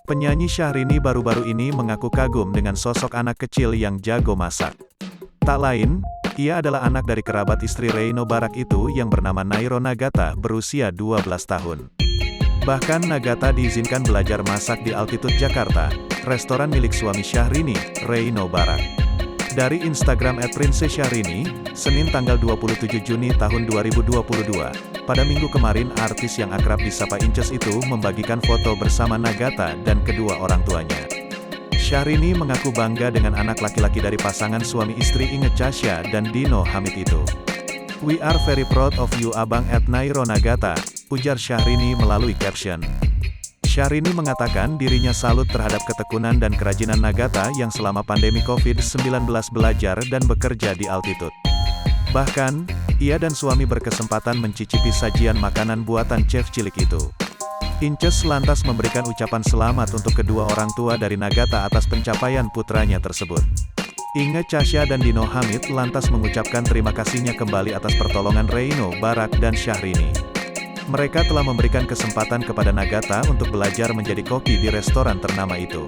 Penyanyi Syahrini baru-baru ini mengaku kagum dengan sosok anak kecil yang jago masak. Tak lain, ia adalah anak dari kerabat istri Reino Barak itu yang bernama Nairo Nagata berusia 12 tahun. Bahkan Nagata diizinkan belajar masak di Altitude Jakarta, restoran milik suami Syahrini, Reino Barak. Dari Instagram @princessyahrini, Senin tanggal 27 Juni tahun 2022, pada minggu kemarin artis yang akrab disapa Inces itu membagikan foto bersama Nagata dan kedua orang tuanya. Syahrini mengaku bangga dengan anak laki-laki dari pasangan suami istri Inge Chasya dan Dino Hamid itu. "We are very proud of you abang @Nairo Nagata," ujar Syahrini melalui caption. Syahrini mengatakan dirinya salut terhadap ketekunan dan kerajinan Nagata yang selama pandemi COVID-19 belajar dan bekerja di Altitude. Bahkan, ia dan suami berkesempatan mencicipi sajian makanan buatan chef cilik itu. Inces lantas memberikan ucapan selamat untuk kedua orang tua dari Nagata atas pencapaian putranya tersebut. Inge Chasya dan Dino Hamid lantas mengucapkan terima kasihnya kembali atas pertolongan Reino Barak dan Syahrini. Mereka telah memberikan kesempatan kepada Nagata untuk belajar menjadi koki di restoran ternama itu.